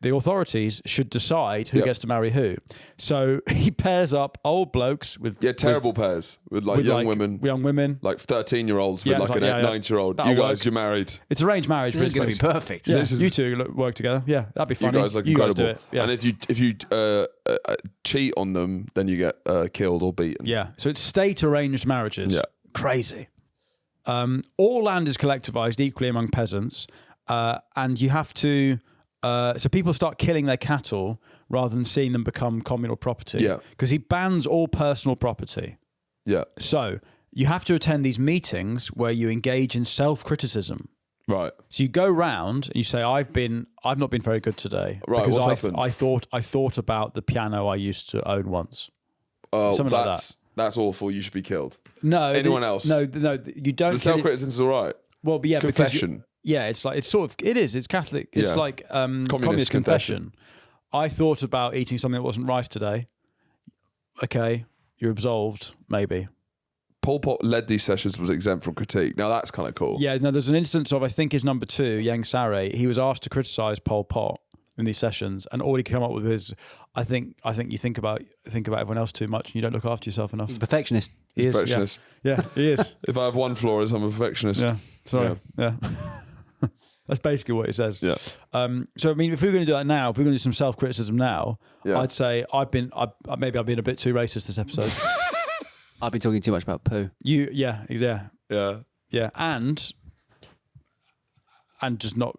the authorities, should decide who gets to marry who. So he pairs up old blokes with terrible pairs with young women, like 13-year-olds with it's an 9-year-old. That'll You guys, work. you're married. It's arranged marriage. This is going to be perfect. Yeah, you two work together. Yeah, that'd be funny. You guys look incredible. do it. Yeah. And if you cheat on them, then you get killed or beaten. Yeah, so it's state arranged marriages. Yeah. Crazy. All land is collectivized equally among peasants, and you have to. So people start killing their cattle rather than seeing them become communal property. Yeah. Because he bans all personal property. Yeah. So you have to attend these meetings where you engage in self-criticism. Right. So you go round and you say, I've not been very good today. Right, Because what's happened? I thought about the piano I used to own once. Oh, Something like that. That's awful. You should be killed. No. Anyone else? No, you don't. The self-criticism is all right. Well, but yeah, Confession. It's Catholic. It's Yeah. like communist confession. I thought about eating something that wasn't rice today. Okay, you're absolved, maybe. Pol Pot led these sessions, was exempt from critique. Now that's kind of cool. Yeah, no, there's an instance of, I think his number 2, Yang Sare, he was asked to criticise Pol Pot in these sessions, and all he came up with is, I think you think about everyone else too much and you don't look after yourself enough. He's a perfectionist. He is, Perfectionist. Yeah, he is. If I have one flaw, is I'm a perfectionist. Yeah, sorry. Yeah. That's basically what it says. Yeah. So I mean, if we're going to do that now, if we're going to do some self-criticism now, Yeah. I'd say maybe I've been a bit too racist this episode. I've been talking too much about poo. Yeah, and just not,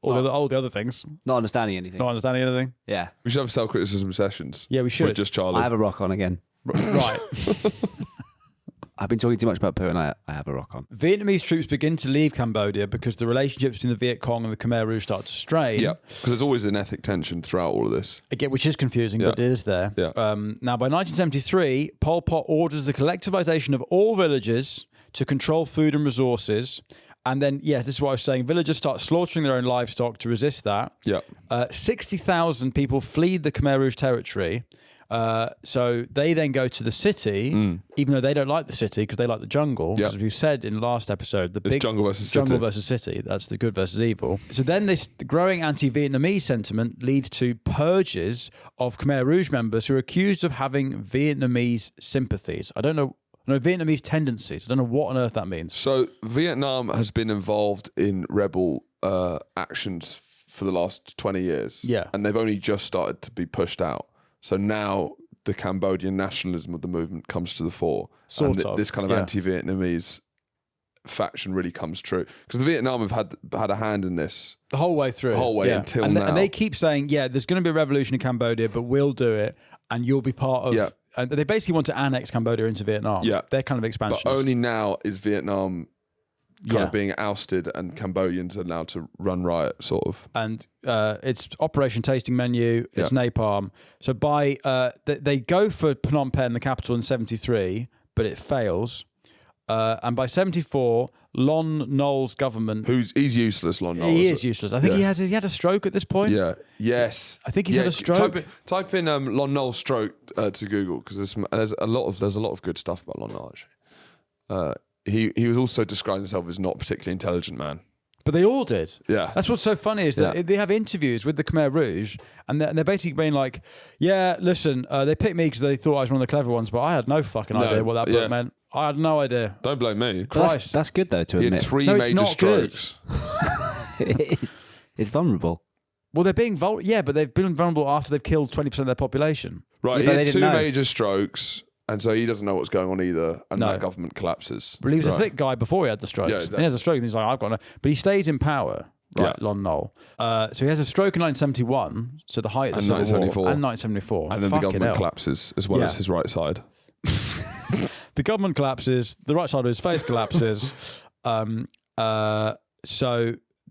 all the other things, Not understanding anything. not understanding anything. Yeah. We should have self-criticism sessions. Yeah, we should. With just Charlie. I have a rock on again. Right. I've been talking too much about poo and I have a rock on. Vietnamese troops begin to leave Cambodia because the relationships between the Viet Cong and the Khmer Rouge start to strain. Yeah, because there's always an ethnic tension throughout all of this. Again, which is confusing, but it is there. Yeah. Now, by 1973, Pol Pot orders the collectivization of all villages to control food and resources. And then, yes, this is what I was saying. Villagers start slaughtering their own livestock to resist that. Yeah. 60,000 people flee the Khmer Rouge territory. So they then go to the city, even though they don't like the city because they like the jungle. Yeah. As we've said in the last episode, It's jungle versus city. jungle versus city. That's the good versus evil. So then this growing anti-Vietnamese sentiment leads to purges of Khmer Rouge members who are accused of having Vietnamese sympathies. I don't know. No, Vietnamese tendencies. I don't know what on earth that means. So Vietnam has been involved in rebel actions for the last 20 years. Yeah. And they've only just started to be pushed out. So now the Cambodian nationalism of the movement comes to the fore. Sort of, This kind of yeah. anti-Vietnamese faction really comes true. Because the Vietnam have had a hand in this. The whole way through. The whole way until and now. And they keep saying, yeah, there's going to be a revolution in Cambodia, but we'll do it, and you'll be part of... Yeah. And they basically want to annex Cambodia into Vietnam. Yeah. They're kind of expansionists. But only now is Vietnam kind of being ousted and Cambodians are allowed to run riot, sort of. And it's Operation Tasting Menu, it's napalm. So by they go for Phnom Penh, the capital, in 73, but it fails. And by 74, Lon Nol's government... He's useless, Lon Nol. He is useless. I think he had a stroke at this point. Yeah. Yes. I think he's had a stroke. Type in Lon Nol stroke to Google, because there's a lot of good stuff about Lon Nol, actually. He was also describing himself as not a particularly intelligent man. But they all did. Yeah. That's what's so funny is that they have interviews with the Khmer Rouge, and they're basically being like, yeah, listen, they picked me because they thought I was one of the clever ones, but I had no fucking idea what that book meant. I had no idea. Don't blame me. Christ. That's good, though, to He admit. had 3 No, it's major not strokes. It's vulnerable. Well, they're being vulnerable. Yeah, but they've been vulnerable after they've killed 20% of their population. Right, Yeah, he they had didn't 2 know. major strokes, and so he doesn't know what's going on either, and No. that government collapses. But he was a Right. thick guy before he had the strokes. Yeah, exactly. And he has a stroke, and he's like, I've got no... But he stays in power, right, Yeah. Lon Nol. So he has a stroke in 1971, so the height of the And Civil 1974. War, and 1974. And then the Fucking government hell. collapses, as well Yeah. as his right side. The government collapses, the right side of his face collapses. So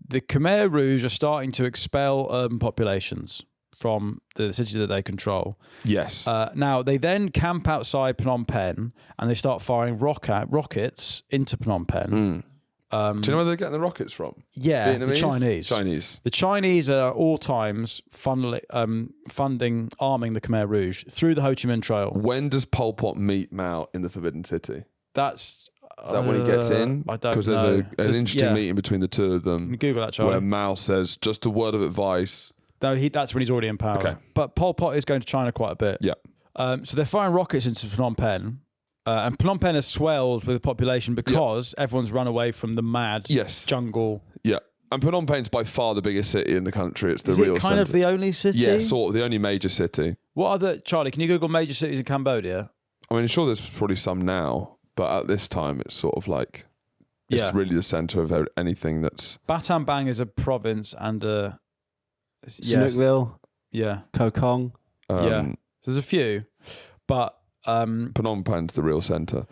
the Khmer Rouge are starting to expel urban populations from the cities that they control. Yes. Now, they then camp outside Phnom Penh and they start firing rockets into Phnom Penh. Do you know where they're getting the rockets from? Yeah, the Vietnamese? Chinese. Chinese. The Chinese are at all times arming the Khmer Rouge through the Ho Chi Minh Trail. When does Pol Pot meet Mao in the Forbidden City? That's... Is that when he gets in? I don't Because know. there's an There's- interesting yeah. meeting between the two of them Google that, Charlie. where Mao says, just a word of advice. No, that's when he's already in power. Okay. But Pol Pot is going to China quite a bit. Yeah. So they're firing rockets into Phnom Penh. And Phnom Penh has swelled with the population because everyone's run away from the mad jungle. Yeah. And Phnom Penh's by far the biggest city in the country. It's the Is real it kind of centre. the only city? Yeah, sort of the only major city. What other... Charlie, can you Google major cities in Cambodia? I mean, sure, there's probably some now, but at this time, it's sort of like it's really the centre of anything that's... Battambang Bang is a province and a... Chinookville, Yeah. Kokong. Yeah. So there's a few. But... Phnom Penh's the real centre.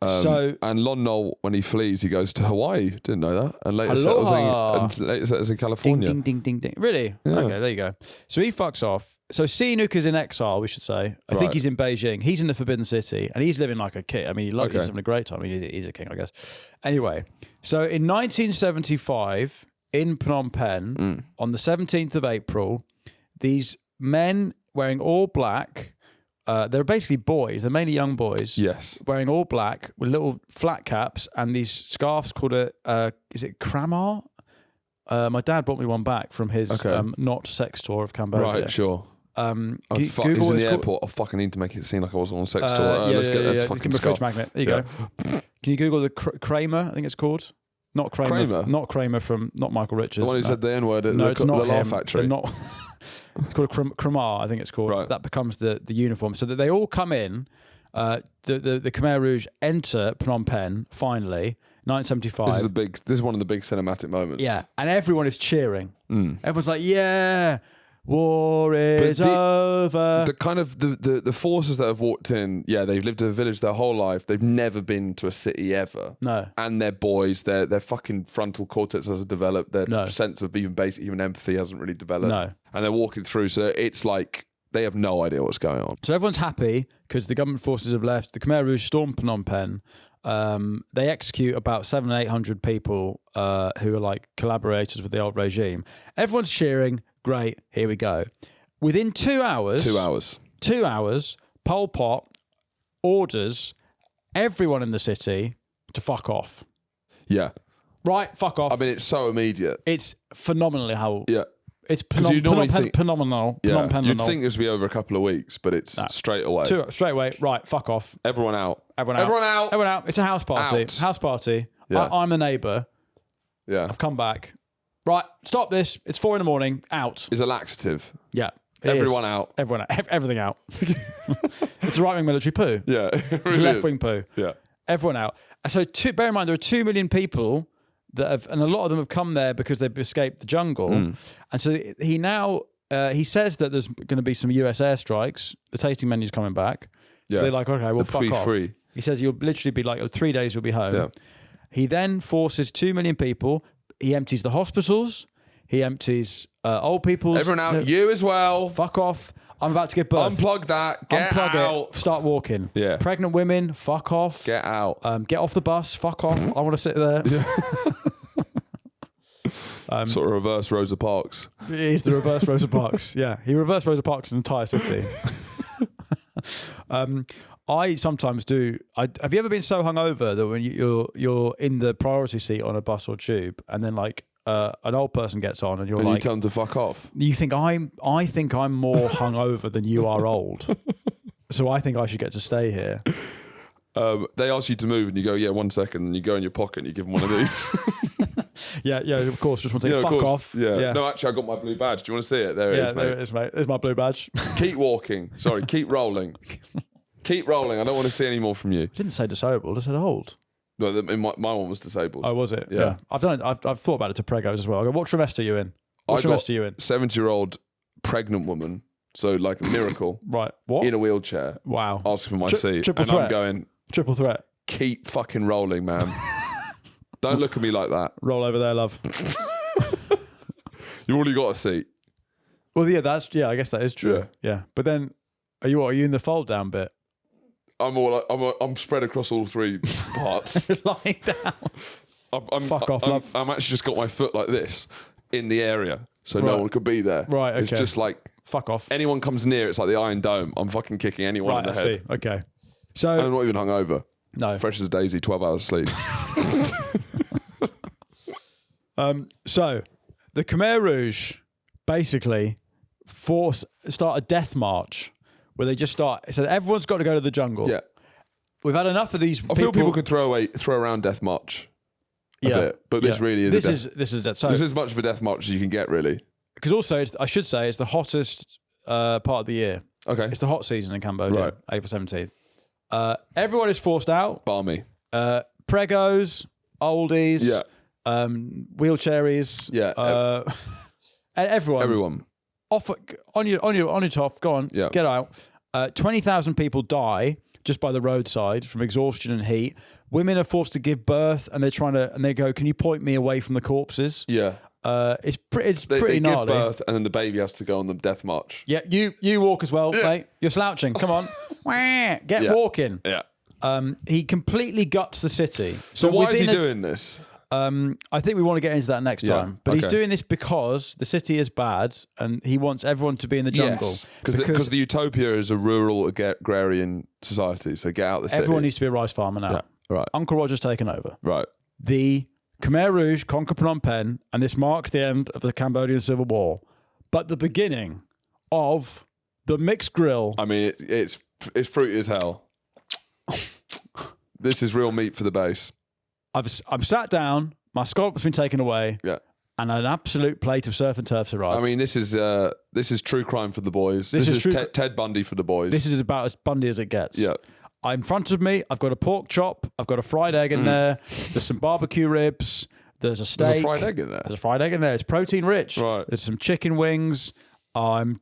And Lon Nol, when he flees, he goes to Hawaii. Didn't know that. And later Aloha. settles in California. Ding, ding, ding, ding, ding. Really? Yeah. Okay, there you go. So he fucks off. So Sihanouk is in exile, we should say. I think he's in Beijing. He's in the Forbidden City, and he's living like a king. I mean, he's having a great time. I mean, he's a king, I guess. Anyway, so in 1975, in Phnom Penh, on the 17th of April, these men wearing all black, they're basically boys. They're mainly young boys. Yes. Wearing all black with little flat caps and these scarves called is it kramar? My dad brought me one back from his not sex tour of Cambodia. Right, sure. Google he was what in it's the called. airport. I fucking need to make it seem like I wasn't on a sex tour. Yeah, Let's get this yeah. fucking Give me a skull. fridge magnet. There you go. Can you Google the Kramer? I think it's called. Not Kramer. Kramer? Not Kramer from not Michael Richards. The one who said the N-word at no, the it's not Laugh him. Factory. They're not. It's called a Kramar, I think it's called. Right. That becomes the uniform. So that they all come in. The Khmer Rouge enter Phnom Penh finally, 1975. This is one of the big cinematic moments. Yeah, and everyone is cheering. Everyone's like, "Yeah, war is over." The kind of the forces that have walked in, they've lived in a village their whole life. They've never been to a city ever. No. And they're boys. Their fucking frontal cortex hasn't developed. Their sense of even basic human empathy hasn't really developed. No. And they're walking through, so it's like they have no idea what's going on. So everyone's happy because the government forces have left. The Khmer Rouge storm Phnom Penh. They execute about 700 and 800 people who are like collaborators with the old regime. Everyone's cheering. Great, here we go. Within 2 hours, 2 hours, Pol Pot orders everyone in the city to fuck off. Yeah. Right, fuck off. I mean, it's so immediate. It's phenomenally how... Yeah. It's you normally phenomenal. Yeah. You'd think this would be over a couple of weeks, but it's straight away. Straight away, right, fuck off. Everyone out. Everyone out. It's a house party. Out. House party. Yeah. I'm the neighbour. Yeah. I've come back. Right, stop this. It's 4 a.m. Out. It's a laxative. Yeah. Everyone out. Everyone out. Everything out. It's a right-wing military poo. Yeah. It's a left-wing poo. Yeah. Everyone out. And so bear in mind, there are 2 million people that have, and a lot of them have come there because they've escaped the jungle. And so he says that there's going to be some US airstrikes. The tasting menu's coming back. So they're like, okay, well, fuck off. Free. He says you'll literally be like, 3 days you'll be home. Yeah. He then forces 2 million people. He empties the hospitals. He empties old people's... Everyone out. You as well. Fuck off. I'm about to give birth. Unplug that. Get Unplug out. it. Start walking. Yeah. Pregnant women, fuck off. Get out. Get off the bus. Fuck off. I want to sit there. Sort of reverse Rosa Parks. It is the reverse Rosa Parks. Yeah, he reversed Rosa Parks' entire city. I sometimes do. Have you ever been so hungover that when you're in the priority seat on a bus or tube, and then like an old person gets on, and you're And like, you tell them to fuck off. you think I think I'm more hungover than you are old, so I think I should get to stay here. They ask you to move, and you go, yeah, 1 second, and you go in your pocket, and you give them one of these. Yeah, of course. Just want to Yeah, say of fuck course. off. Yeah. No, actually, I got my blue badge. Do you want to see it? There it is, mate. There it is, mate. There's my blue badge. Keep walking. Sorry, keep rolling. Keep rolling. I don't want to see any more from you. I didn't say disabled. I said old. No, my one was disabled. Oh, was it? Yeah. I've done it. I've thought about it to pregos as well. I go, what trimester are you in? What trimester are you in? 70-year-old pregnant woman, so like a miracle, Right. What? in a wheelchair, Wow. asking for my seat. triple And threat. I'm going, Triple threat. keep fucking rolling, man. Don't look at me like that. Roll over there, love. You already got a seat. Well, yeah, I guess that is true. Yeah. But then, are you in the fold down bit? I'm spread across all three parts. Lying down. Fuck off, love. I'm actually just got my foot like this in the area, so Right. no one could be there. Right, It's okay. just like Fuck off. anyone comes near, it's like the Iron Dome. I'm fucking kicking anyone Right, in I the head. see. Okay. And So, I'm not even hungover. no. Fresh as a daisy, 12 hours sleep. So, the Khmer Rouge basically start a death march where they just start. So everyone's got to go to the jungle. Yeah. We've had enough of these. I feel people could throw around Death March a bit, but this really is. This is death. So This is as much of a Death March as you can get, really. because also I should say it's the hottest part of the year. Okay. It's the hot season in Cambodia, Right. April 17th. Everyone is forced out. Balmy. Pregos, oldies, Yeah. wheelchairies, Yeah. and everyone. Off on your top. Go on, Yeah. get out. 20,000 people die just by the roadside from exhaustion and heat. Women are forced to give birth, and they go, "Can you point me away from the corpses?" Yeah. It's pretty They gnarly. give birth, and then the baby has to go on the Death March. Yeah, you walk as well, mate. You're slouching. Come on, get Yeah. walking. Yeah. He completely guts the city. So why is he within doing this? I think we want to get into that next Yeah, time. But he's okay. doing this because the city is bad and he wants everyone to be in the jungle. Yes. Because the utopia is a rural agrarian society. So get out the city. Everyone needs to be a rice farmer now. Yeah. Right. Uncle Roger's taken over. Right. The Khmer Rouge conquer Phnom Penh, and this marks the end of the Cambodian Civil War, but the beginning of the mixed grill. I mean, it's fruity as hell. This is real meat for the base. I'm sat down, my scallop's been taken away, Yeah. and an absolute plate of surf and turf's arrived. I mean, this is true crime for the boys. This is true Ted Bundy for the boys. this is about as Bundy as it gets. Yeah. In front of me, I've got a pork chop, I've got a fried egg in there, there's some barbecue ribs, there's a steak. There's a fried egg in there. There's a fried egg in there. It's protein rich. Right. There's some chicken wings. I'm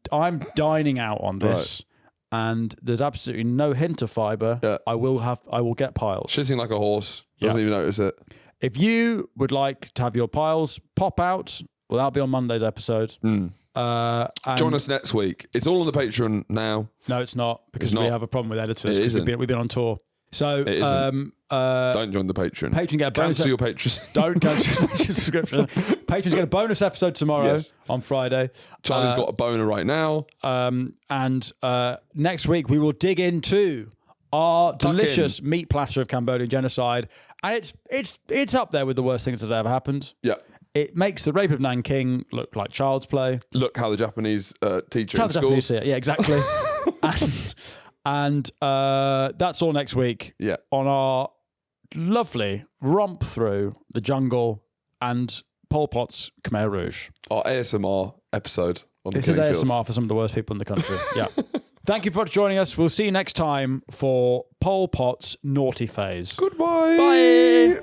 dining out on this, and there's absolutely no hint of fiber. Yeah. I will get piles. Shitting like a horse. Doesn't Yeah. even notice it. If you would like to have your piles pop out, well, that'll be on Monday's episode. And- Join us next week. It's all on the Patreon now. No, it's not, because It's we not. have a problem with editors. It 'Cause isn't. we've been on tour. So It isn't. Don't join the Patreon. Patreon get a bonus. Cancel your patrons. Don't cancel your subscription. Patrons get a bonus episode tomorrow Yes. on Friday. Charlie's got a boner right now. And next week we will dig into our delicious meat platter of Cambodian genocide, and it's up there with the worst things that have ever happened. Yeah. It makes the rape of Nanking look like child's play. Look how the Japanese teacher How in the school. Japanese see it. Yeah, exactly. and that's all next week. Yeah. On our lovely romp through the jungle and Pol Pot's Khmer Rouge. Our ASMR episode on This the is killing ASMR fields. for some of the worst people in the country. Yeah. Thank you for joining us. We'll see you next time for Pol Pot's naughty phase. Goodbye. Bye.